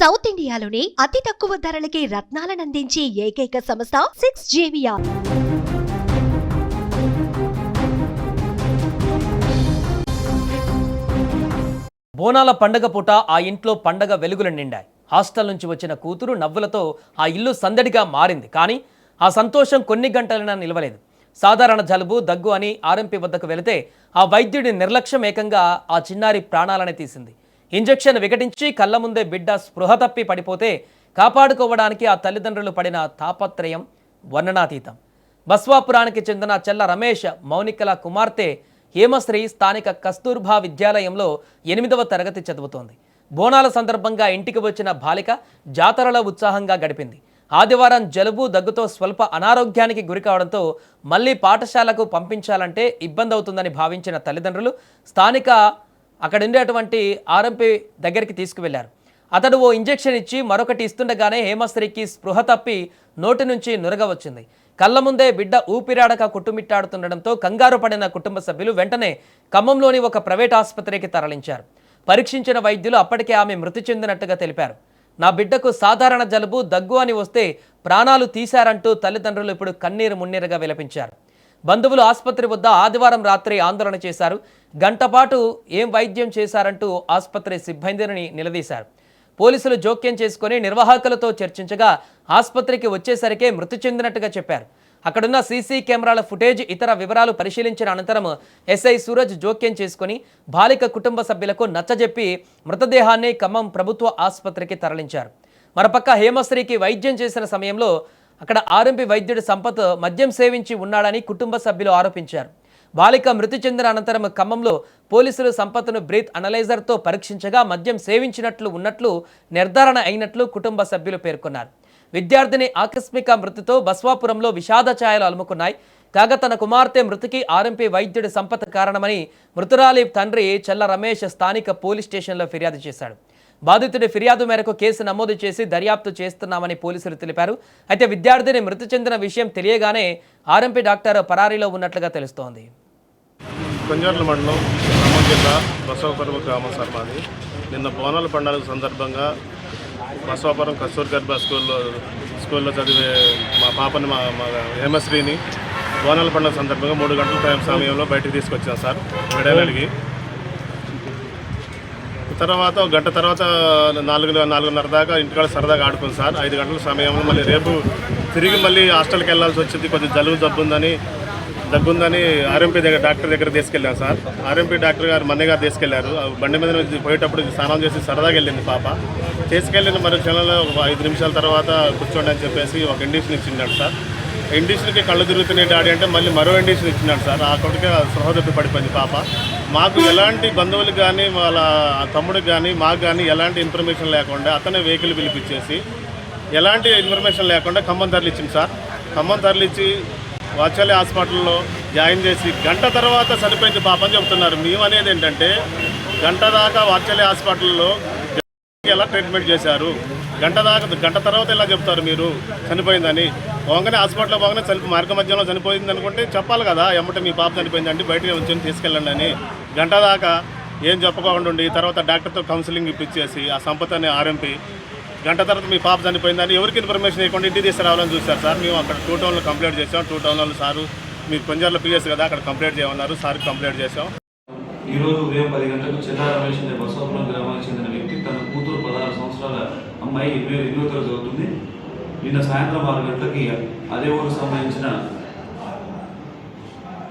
South ఇండియాలోని అతి తక్కువ ధరలకి రత్నాలనందించే ఏకైక సంస్థ 6JVR. బోనాల పండగ పూట ఆ ఇంట్లో పండగ వెలుగులు నిండాయి. హాస్టల్ నుంచి వచ్చిన కూతురు నవ్వులతో ఆ ఇల్లు సందడిగా మారింది. కానీ ఆ సంతోషం కొన్ని గంటలైనా నిలవలేదు. సాధారణ జలుబు దగ్గు అని ఆర్ఎంపీ వద్దకు వెళితే ఆ వైద్యుడి నిర్లక్ష్యం ఏకంగా ఆ చిన్నారి ప్రాణాలని తీసింది. ఇంజెక్షన్ వికటించి కళ్ళ ముందే బిడ్డ స్పృహ తప్పి పడిపోతే కాపాడుకోవడానికి ఆ తల్లిదండ్రులు పడిన తాపత్రయం వర్ణనాతీతం. బస్వాపురానికి చెందిన చెల్ల రమేష్ మౌనికల కుమార్తె హేమశ్రీ స్థానిక కస్తూర్బా విద్యాలయంలో 8వ తరగతి చదువుతోంది. బోనాల సందర్భంగా ఇంటికి వచ్చిన బాలిక జాతరలో ఉత్సాహంగా గడిపింది. ఆదివారం జలుబు దగ్గుతో స్వల్ప అనారోగ్యానికి గురి కావడంతో మళ్ళీ పాఠశాలకు పంపించాలంటే ఇబ్బంది అవుతుందని భావించిన తల్లిదండ్రులు స్థానిక అక్కడ ఉండేటువంటి ఆర్ఎంపీ దగ్గరికి తీసుకువెళ్లారు. అతడు ఓ ఇంజెక్షన్ ఇచ్చి మరొకటి ఇస్తుండగానే హేమశ్రీకి స్పృహ తప్పి నోటి నుంచి నురగ వచ్చింది. కళ్ళ ముందే బిడ్డ ఊపిరాడక కుట్టుమిట్టాడుతుండడంతో కంగారు పడిన కుటుంబ సభ్యులు వెంటనే ఖమ్మంలోని ఒక ప్రైవేట్ ఆసుపత్రికి తరలించారు. పరీక్షించిన వైద్యులు అప్పటికే ఆమె మృతి చెందినట్టుగా తెలిపారు. నా బిడ్డకు సాధారణ జలుబు దగ్గు అని వస్తే ప్రాణాలు తీశారంటూ తల్లిదండ్రులు ఇప్పుడు కన్నీరు మున్నీరుగా విలపించారు. బంధువులు ఆసుపత్రి వద్ద ఆదివారం రాత్రి ఆందోళన చేశారు. గంటపాటు ఏం వైద్యం చేశారంటూ ఆసుపత్రి సిబ్బందిని నిలదీశారు. పోలీసులు జోక్యం చేసుకుని నిర్వాహకులతో చర్చించగా ఆసుపత్రికి వచ్చేసరికే మృతి చెందినట్టుగా చెప్పారు. అక్కడున్న సీసీ కెమెరాల ఫుటేజ్ ఇతర వివరాలు పరిశీలించిన అనంతరం ఎస్ఐ సూరజ్ జోక్యం చేసుకుని బాలిక కుటుంబ సభ్యులకు నచ్చజెప్పి మృతదేహాన్ని ఖమ్మం ప్రభుత్వ ఆసుపత్రికి తరలించారు. మరోపక్క హేమశ్రీకి వైద్యం చేసిన సమయంలో అక్కడ ఆర్ఎంపీ వైద్యుడి సంపత్ మద్యం సేవించి ఉన్నాడని కుటుంబ సభ్యులు ఆరోపించారు. బాలిక మృతి చెందిన అనంతరం ఖమ్మంలో పోలీసులు సంపత్ను బ్రీత్ అనలైజర్తో పరీక్షించగా మద్యం సేవించినట్లు ఉన్నట్లు నిర్ధారణ అయినట్లు కుటుంబ సభ్యులు పేర్కొన్నారు. విద్యార్థిని ఆకస్మిక మృతితో బస్వాపురంలో విషాద ఛాయలు అలుముకున్నాయి. కాగా తన కుమార్తె మృతికి ఆర్ఎంపీ వైద్యుడి సంపత్ కారణమని మృతురాలి తండ్రి చెల్ల రమేష్ స్థానిక పోలీస్ స్టేషన్లో ఫిర్యాదు చేశాడు. బాధితుడి ఫిర్యాదు మేరకు కేసు నమోదు చేసి దర్యాప్తు చేస్తున్నామని పోలీసులు తెలిపారు. అయితే విద్యార్థిని మృతి చెందిన విషయం తెలియగానే ఆర్ఎంపీ డాక్టర్ పరారీలో ఉన్నట్లుగా తెలుస్తోంది. కొంజర్ల మండలం ఖమ్మం జిల్లా బసవాపురం గ్రామం సార్ మాది. నిన్న బోనాల పండుగ సందర్భంగా బసవాపురం కస్తూర్బా స్కూల్లో చదివే మా పాపని మా హేమశ్రీని బోనాల పండుగ సందర్భంగా 3 గంటల సమయంలో బయటికి తీసుకొచ్చాం సార్ మెడల్ అడిగి. తర్వాత ఒక గంట తర్వాత 4:30 దాకా ఇంటికాడ సరదాగా ఆడుకుంది సార్. 5 గంటల సమయంలో మళ్ళీ రేపు తిరిగి మళ్ళీ హాస్టల్కి వెళ్ళాల్సి వచ్చింది. కొంచెం జలుబు దగ్గుందని ఆర్ఎంపీ డాక్టర్ దగ్గర తీసుకెళ్ళాం సార్. ఆర్ఎంపీ డాక్టర్ గారు మన్నయ్య గారు తీసుకెళ్లారు. బండి మీద పోయేటప్పుడు స్నానం చేసి సరదాగా వెళ్ళింది పాప. తీసుకెళ్ళిన మరి క్షణంలో 5 నిమిషాల తర్వాత కూర్చోండి అని చెప్పేసి ఒక ఇండిషన్ ఇచ్చిండాడు సార్. ఇండిషన్కి కళ్ళు తిరుగుతున్నాయి డాడీ అంటే మళ్ళీ మరో ఇండిషన్ ఇచ్చినాడు సార్. ఆ కొడుకే సహోదరి పడిపోయింది పాప. మాకు ఎలాంటి బంధువులకు కానీ వాళ్ళ తమ్ముడికి కానీ మాకు కానీ ఎలాంటి ఇన్ఫర్మేషన్ లేకుండా అతనే వెహికల్ పిలిపించేసి ఎలాంటి ఇన్ఫర్మేషన్ లేకుండా ఖమ్మం తరలిచ్చింది సార్. ఖమ్మం తరలిచ్చి వాత్సల్య హాస్పిటల్లో జాయిన్ చేసి గంట తర్వాత చనిపోయింది పాప అని చెబుతున్నారు. మేము అనేది ఏంటంటే గంట దాకా వాత్సల్య హాస్పిటల్లో ఎలా ట్రీట్మెంట్ చేశారు, గంట తర్వాత ఎలా చెప్తారు మీరు చనిపోయిందని? పోగానే హాస్పిటల్లో పోగానే మార్గ మధ్యంలో చనిపోయింది అనుకుంటే చెప్పాలి కదా, ఎమ్మటే మీ పాప చనిపోయిందండి బయటకు వచ్చి తీసుకెళ్ళండి అని. గంట దాకా ఏం చెప్పకుండా ఉండి తర్వాత డాక్టర్తో కౌన్సిలింగ్ ఇప్పించేసి ఆ సంపత్ అనే ఆర్ఎంపీ గంట తర్వాత మీ పాప చనిపోయిందని ఎవరికి ఇన్ఫర్మేషన్ ఇవ్వకుండా ఇంటికి తీసుకురావాలని చూశారు సార్. మేము అక్కడ 2 టౌన్లో కంప్లైంట్ చేసాం. 2 టౌన్లో సారు మీరు కొంజర్ల పిఎస్ కదా అక్కడ కంప్లైంట్ చేయమన్నారు. సార్కి కంప్లైంట్ చేసాం. ఈరోజు ఉదయం 10 గంటలకు చెల్లా రమేష్ అనే బసవాపురం గ్రామానికి చెందిన వ్యక్తి తన కూతురు 16 సంవత్సరాల అమ్మాయి 8వ తరగతి చదువుతుంది. నిన్న సాయంత్రం 6 గంటలకి అదే ఊరికి సంబంధించిన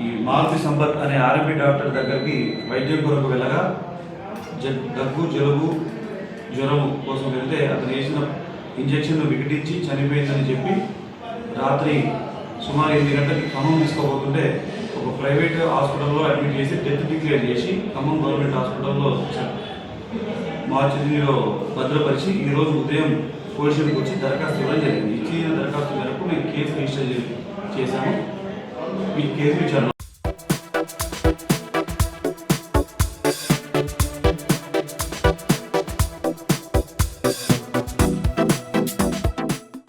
ఈ మారుతి సంపత్ అనే ఆర్ఎంపీ డాక్టర్ దగ్గరికి వైద్యం కొరకు వెళ్ళగా దగ్గు జలుబు జ్వరం కోసం వెళ్తే అతను వేసిన ఇంజెక్షన్ను వికటించి చనిపోయిందని చెప్పి రాత్రి సుమారు 8 గంటలకి ఖమ్మం తీసుకోబోతుంటే ఒక ప్రైవేట్ హాస్పిటల్లో అడ్మిట్ చేసి డెత్ డిక్లేర్ చేసి ఖమ్మం గవర్నమెంట్ హాస్పిటల్లో మార్చిలో భద్రపరిచి ఈరోజు ఉదయం పోలీసులకు వచ్చి దరఖాస్తు ఇవ్వడం జరిగింది. ఇచ్చిన దరఖాస్తు మేరకు మేము కేసు రిజిస్టర్ చేశాము. ఈ కేసు విచారణ